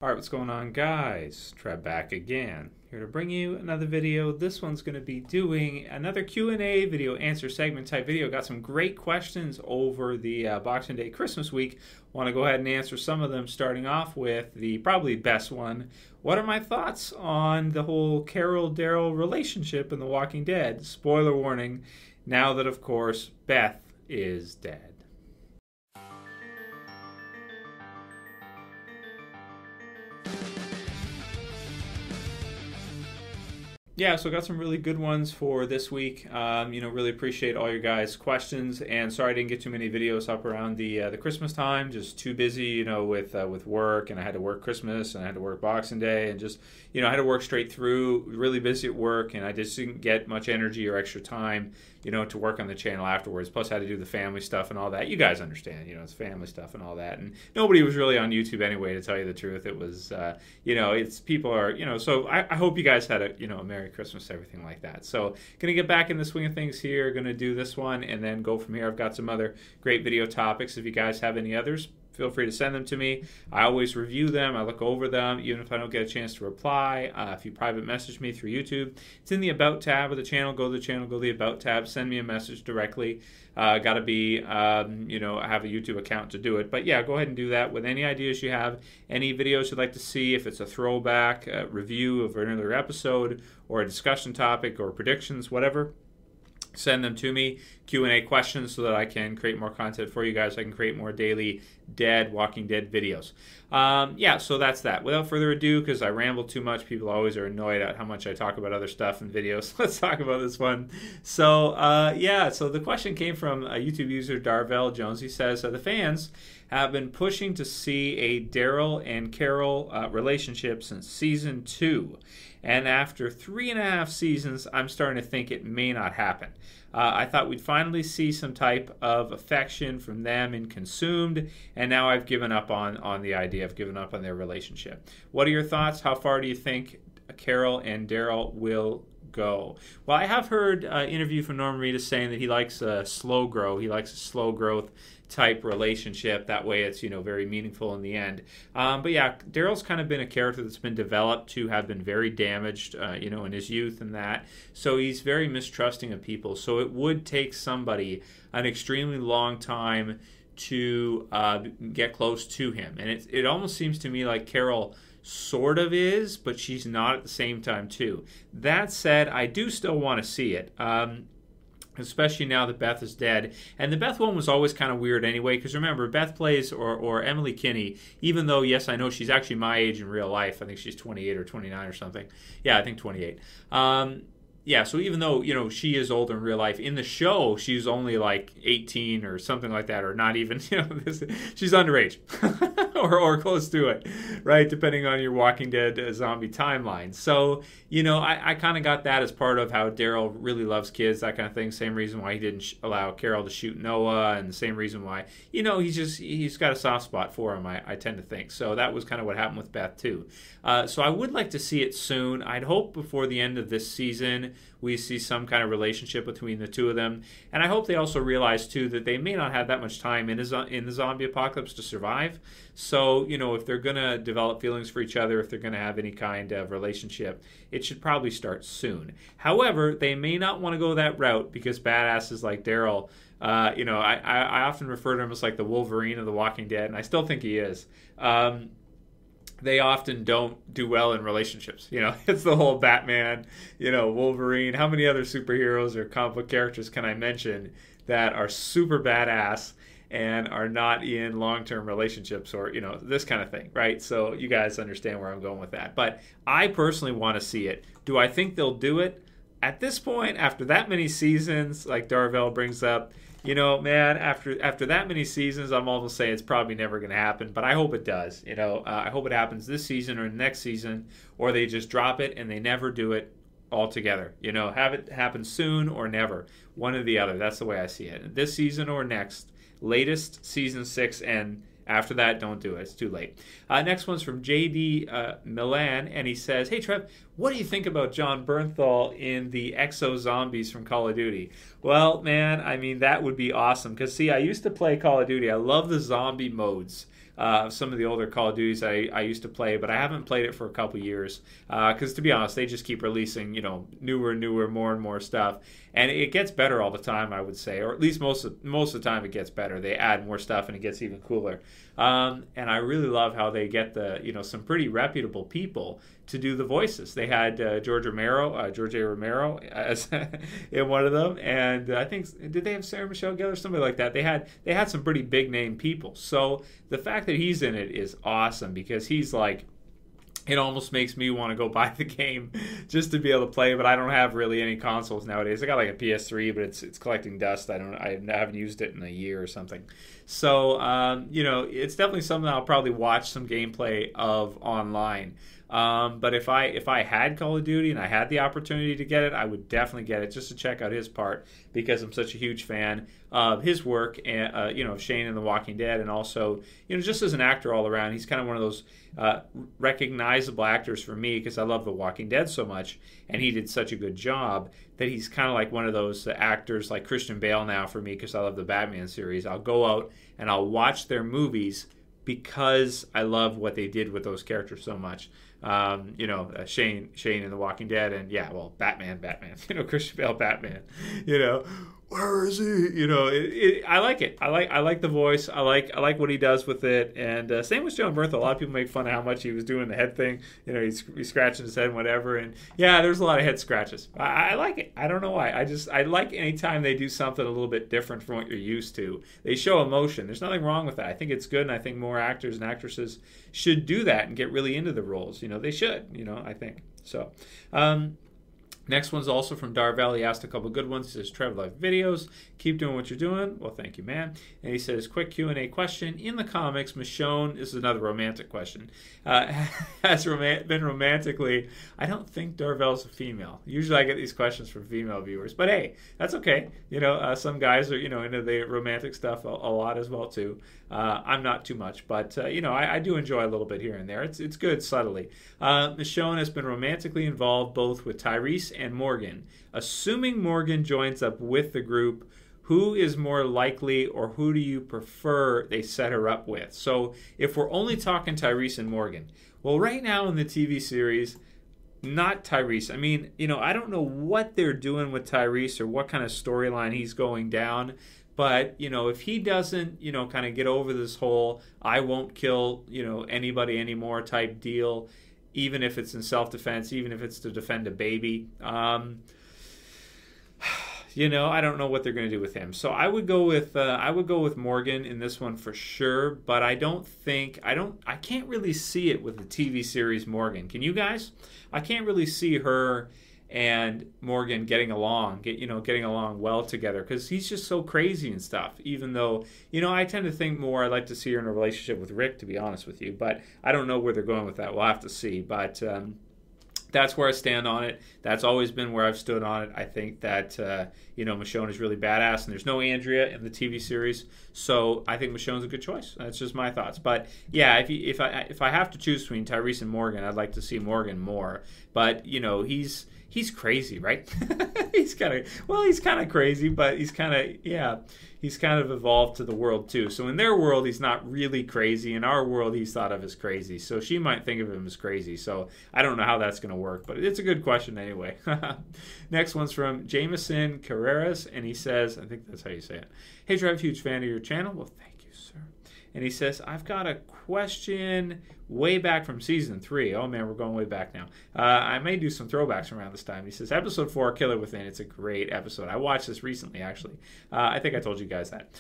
Alright, what's going on, guys? Trev back again, here to bring you another video. This one's going to be doing another Q&A video, answer segment type video. Got some great questions over the Boxing Day Christmas week. Want to go ahead and answer some of them, starting off with the probably best one. What are my thoughts on the whole Carol Daryl relationship in The Walking Dead? Spoiler warning, now that, of course, Beth is dead. Yeah, so got some really good ones for this week. Really appreciate all your guys' questions, and sorry I didn't get too many videos up around the Christmas time. Just too busy, with work, and I had to work Christmas, and I had to work Boxing Day, and just, I had to work straight through. Really busy at work, and I just didn't get much energy or extra time, to work on the channel afterwards. Plus, I had to do the family stuff and all that. You guys understand, it's family stuff and all that. And nobody was really on YouTube anyway, to tell you the truth. It was, it's people are, so I hope you guys had a Merry Christmas, everything like that. So gonna get back in the swing of things here, gonna do this one and then go from here. I've got some other great video topics. If you guys have any others, feel free to send them to me. I always review them. I look over them, even if I don't get a chance to reply. If you private message me through YouTube, it's in the About tab of the channel. Go to the channel, go to the About tab, send me a message directly. Got to be, I have a YouTube account to do it. But yeah, go ahead and do that with any ideas you have, any videos you'd like to see, if it's a throwback review of another episode or a discussion topic or predictions, whatever. Send them to me, Q&A questions, so that I can create more content for you guys. I can create more daily Walking Dead videos. So that's that. Without further ado, because I ramble too much, people always are annoyed at how much I talk about other stuff in videos. Let's talk about this one. So the question came from a YouTube user, Darvell Jones. He says, the fans have been pushing to see a Daryl and Carol relationship since season 2. And after 3.5 seasons, I'm starting to think it may not happen. I thought we'd finally see some type of affection from them in Consumed, and now I've given up on the idea. I've given up on their relationship. What are your thoughts? How far do you think Carol and Daryl will go? Well, I have heard an interview from Norman Reedus saying that he likes a slow grow. He likes a slow growth type relationship. That way it's, very meaningful in the end. But yeah, Daryl's kind of been a character that's been developed to have been very damaged, in his youth and that. So he's very mistrusting of people. So it would take somebody an extremely long time to get close to him. And it almost seems to me like Carol sort of is, but she's not at the same time too. That said, I do still want to see it. Especially now that Beth is dead. And the Beth one was always kind of weird anyway, because remember, Beth plays, or Emily Kinney, even though, yes, I know she's actually my age in real life. I think she's 28 or 29 or something. Yeah, I think 28. So even though, she is older in real life, in the show, she's only like 18 or something like that, or not even, she's underage or close to it, right? Depending on your Walking Dead zombie timeline. So, I kind of got that as part of how Daryl really loves kids, that kind of thing. Same reason why he didn't allow Carol to shoot Noah, and the same reason why, he's got a soft spot for him, I tend to think. So that was kind of what happened with Beth too. So I would like to see it soon. I'd hope before the end of this season we see some kind of relationship between the two of them. And I hope they also realize, too, that they may not have that much time in the zombie apocalypse to survive. So, if they're going to develop feelings for each other, if they're going to have any kind of relationship, it should probably start soon. However, they may not want to go that route, because badasses like Daryl, I often refer to him as like the Wolverine of The Walking Dead, and I still think he is. They often don't do well in relationships. It's the whole Batman, Wolverine. How many other superheroes or comic book characters can I mention that are super badass and are not in long-term relationships, or, this kind of thing, right? So you guys understand where I'm going with that. But I personally want to see it. Do I think they'll do it? At this point, after that many seasons, like Darvell brings up, man, after that many seasons, I'm almost saying it's probably never going to happen, but I hope it does. I hope it happens this season or next season, or they just drop it and they never do it altogether. Have it happen soon or never. One or the other. That's the way I see it. This season or next. Latest season 6, and after that, don't do it. It's too late. Next one's from JD Millan, and he says, "Hey, Trev, what do you think about John Bernthal in the Exo Zombies from Call of Duty?" Well, man, I mean, that would be awesome. Because, see, I used to play Call of Duty. I love the zombie modes. some of the older Call of Duties I used to play, but I haven't played it for a couple years because, to be honest, they just keep releasing, newer, more and more stuff, and it gets better all the time, I would say, or at least most of the time it gets better. They add more stuff and it gets even cooler. And I really love how they get some pretty reputable people to do the voices. They had George A. Romero as in one of them, and I think, did they have Sarah Michelle Gellar or somebody like that? They had some pretty big name people. So the fact that he's in it is awesome, because he's like, it almost makes me want to go buy the game just to be able to play, but I don't have really any consoles nowadays. I got like a PS3, but it's collecting dust. I haven't used it in a year or something. So, it's definitely something I'll probably watch some gameplay of online. But if I had Call of Duty and I had the opportunity to get it, I would definitely get it just to check out his part, because I'm such a huge fan of his work and of Shane in The Walking Dead, and also just as an actor all around. He's kind of one of those recognizable actors for me, because I love The Walking Dead so much, and he did such a good job that he's kind of like one of those actors like Christian Bale now for me, because I love the Batman series. I'll go out and I'll watch their movies because I love what they did with those characters so much. Shane in The Walking Dead, and Batman, Christian Bale, Batman, where is he? I like it. I like the voice. I like what he does with it. And same with John Bernthal. A lot of people make fun of how much he was doing the head thing. He's scratching his head and whatever. And there's a lot of head scratches. I like it. I don't know why. I like anytime they do something a little bit different from what you're used to. They show emotion. There's nothing wrong with that. I think it's good, and I think more actors and actresses should do that and get really into the roles. They should. I think so. Next one's also from Darvell. He asked a couple good ones. He says, Trev, love videos. Keep doing what you're doing. Well, thank you, man. And he says, quick Q&A question. In the comics, Michonne, this is another romantic question, has been romantically, I don't think Darvell's a female. Usually I get these questions from female viewers. But hey, that's okay. Some guys are, into the romantic stuff a lot as well, too. I'm not too much, but, I do enjoy a little bit here and there. It's good subtly. Michonne has been romantically involved both with Tyrese and Morgan. Assuming Morgan joins up with the group, who is more likely, or who do you prefer they set her up with? So if we're only talking Tyrese and Morgan, well, right now in the TV series, not Tyrese. I mean, I don't know what they're doing with Tyrese or what kind of storyline he's going down. But, if he doesn't, kind of get over this whole I won't kill, anybody anymore type deal, even if it's in self-defense, even if it's to defend a baby, I don't know what they're going to do with him. So I would go with Morgan in this one for sure, but I can't really see it with the TV series Morgan. Can you guys? I can't really see her and Morgan getting along well together, because he's just so crazy and stuff. Even though, I tend to think more I'd like to see her in a relationship with Rick, to be honest with you. But I don't know where they're going with that. We'll have to see. But that's where I stand on it. That's always been where I've stood on it. I think that Michonne is really badass, and there's no Andrea in the TV series, so I think Michonne's a good choice. That's just my thoughts. But yeah, if I have to choose between Tyrese and Morgan, I'd like to see Morgan more. But he's crazy, right? he's kind of crazy, but he's kind of evolved to the world too. So in their world, he's not really crazy. In our world, he's thought of as crazy. So she might think of him as crazy. So I don't know how that's going to work, but it's a good question anyway. Next one's from Jameson Carreras, and he says, I think that's how you say it. Hey, Trev, huge fan of your channel. Well, thank you, sir. And he says, I've got a question way back from season 3. Oh, man, we're going way back now. I may do some throwbacks around this time. He says, episode 4, Killer Within. It's a great episode. I watched this recently, actually. I think I told you guys that.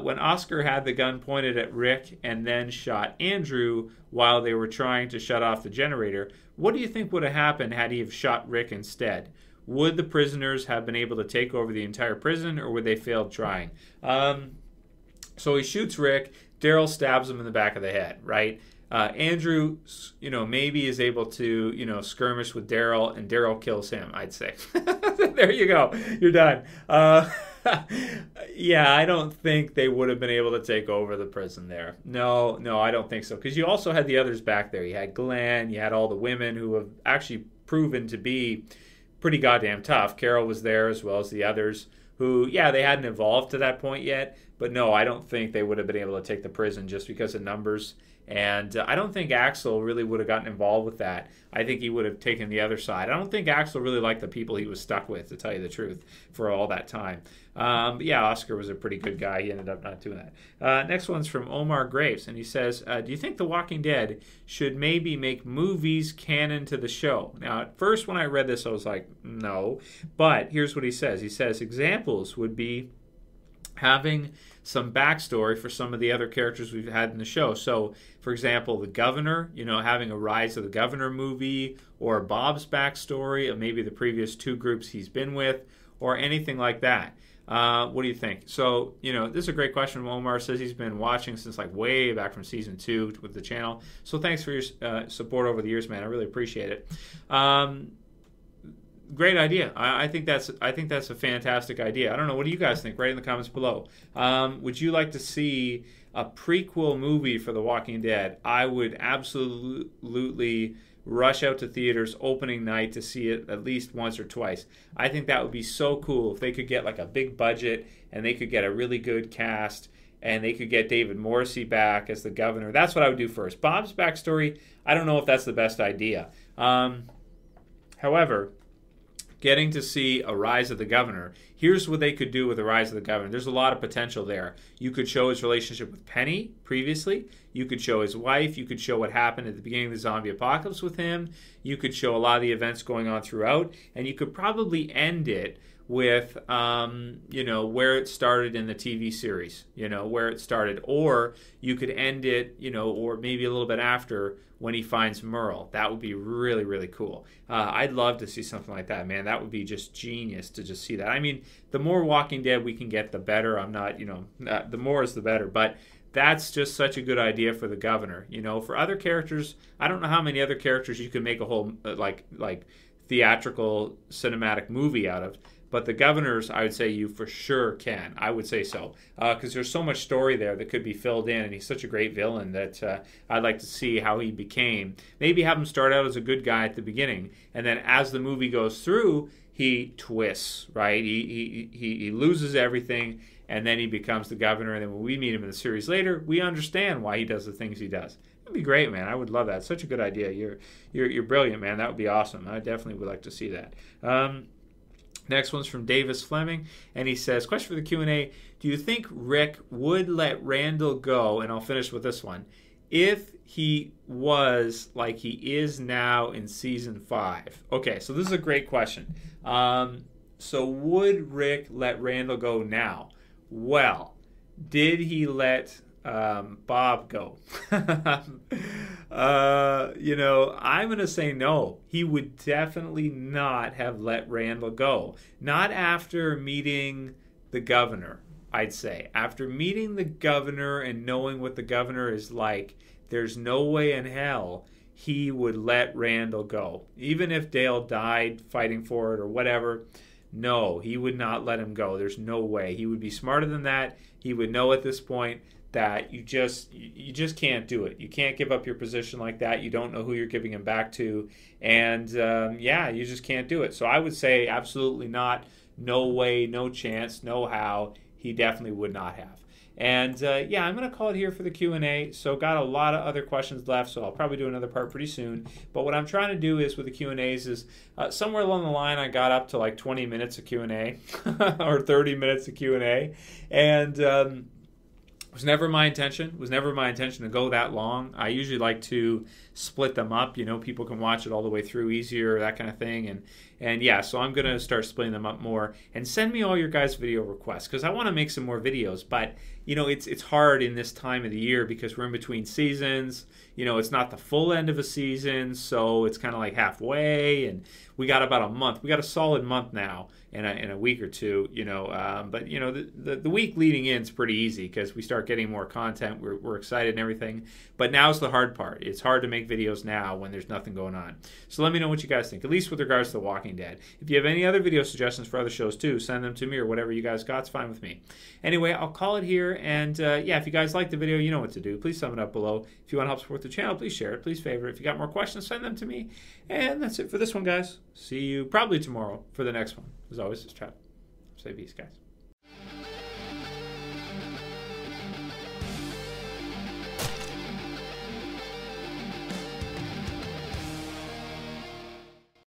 When Oscar had the gun pointed at Rick and then shot Andrew while they were trying to shut off the generator, what do you think would have happened had he have shot Rick instead? Would the prisoners have been able to take over the entire prison, or would they fail trying? So he shoots Rick. Daryl stabs him in the back of the head, right? Andrew, maybe is able to, skirmish with Daryl, and Daryl kills him, I'd say. There you go. You're done. Yeah, I don't think they would have been able to take over the prison there. No, I don't think so. Because you also had the others back there. You had Glenn. You had all the women who have actually proven to be pretty goddamn tough. Carol was there as well as the others who, yeah, they hadn't evolved to that point yet, but no, I don't think they would have been able to take the prison just because of numbers. And I don't think Axel really would have gotten involved with that. I think he would have taken the other side. I don't think Axel really liked the people he was stuck with, to tell you the truth, for all that time. But yeah, Oscar was a pretty good guy. He ended up not doing that. Next one's from Omar Graves, and he says, do you think The Walking Dead should maybe make movies canon to the show? Now, at first when I read this, I was like, no. But here's what he says. He says, examples would be having some backstory for some of the other characters we've had in the show. So, for example, the governor, having a Rise of the Governor movie, or Bob's backstory of maybe the previous 2 groups he's been with, or anything like that. What do you think? So, this is a great question. Omar says he's been watching since like way back from season 2 with the channel. So thanks for your support over the years, man. I really appreciate it. Great idea. I think that's a fantastic idea. I don't know. What do you guys think? Write in the comments below. Would you like to see a prequel movie for The Walking Dead? I would absolutely rush out to theaters opening night to see it at least once or twice. I think that would be so cool if they could get like a big budget and they could get a really good cast and they could get David Morrissey back as the governor. That's what I would do first. Bob's backstory, I don't know if that's the best idea. However, getting to see a Rise of the Governor, here's what they could do with the Rise of the Governor. There's a lot of potential there. You could show his relationship with Penny previously. You could show his wife. You could show what happened at the beginning of the zombie apocalypse with him. You could show a lot of the events going on throughout. And you could probably end it with, where it started in the TV series, where it started. Or you could end it, or maybe a little bit after when he finds Merle. That would be really, really cool. I'd love to see something like that, man. That would be just genius to just see that. I mean, the more Walking Dead we can get, the better. I'm not, the more is the better. But that's just such a good idea for the governor. For other characters, I don't know how many other characters you can make a whole, like theatrical cinematic movie out of. But the governors, I would say you for sure can. I would say so. Because there's so much story there that could be filled in. And he's such a great villain that I'd like to see how he became. Maybe have him start out as a good guy at the beginning. And then as the movie goes through, he twists, right? He loses everything. And then he becomes the governor. And then when we meet him in the series later, we understand why he does the things he does. That'd be great, man. I would love that. Such a good idea. You're brilliant, man. That would be awesome. I definitely would like to see that. Next one's from Davis Fleming, and he says, question for the Q&A, do you think Rick would let Randall go, and I'll finish with this one, if he was like he is now in Season 5? Okay, so this is a great question. So would Rick let Randall go now? Well, did he let Bob go? I'm going to say no. He would definitely not have let Randall go. Not after meeting the governor, I'd say. After meeting the governor and knowing what the governor is like, there's no way in hell he would let Randall go. Even if Dale died fighting for it or whatever, no, he would not let him go. There's no way. He would be smarter than that. He would know at this point that you just can't do it. You can't give up your position like that. You don't know who you're giving him back to. And, you just can't do it. So I would say absolutely not. No way, no chance, no how. He definitely would not have. And, I'm going to call it here for the Q&A. So got a lot of other questions left, so I'll probably do another part pretty soon. But what I'm trying to do is with the Q&As is somewhere along the line I got up to like 20 minutes of Q&A or 30 minutes of Q&A. And was never my intention. It was never my intention to go that long. I usually like to split them up. People can watch it all the way through easier, that kind of thing. And yeah, so I'm going to start splitting them up more. And send me all your guys' video requests because I want to make some more videos. But, it's hard in this time of the year because we're in between seasons. It's not the full end of a season, so it's kind of like halfway. And we got about a month. We got a solid month now in a week or two, But, the week leading in is pretty easy because we start getting more content. We're excited and everything. But now's the hard part. It's hard to make videos now when there's nothing going on. So let me know what you guys think, at least with regards to The Walking Dead. If you have any other video suggestions for other shows too, send them to me or whatever you guys got. It's fine with me. Anyway, I'll call it here. And if you guys like the video, you know what to do. Please thumb it up below. If you want to help support the channel, please share it. Please favorite. If you got more questions, send them to me. And that's it for this one, guys. See you probably tomorrow for the next one. As always, it's Trev. Say peace, guys.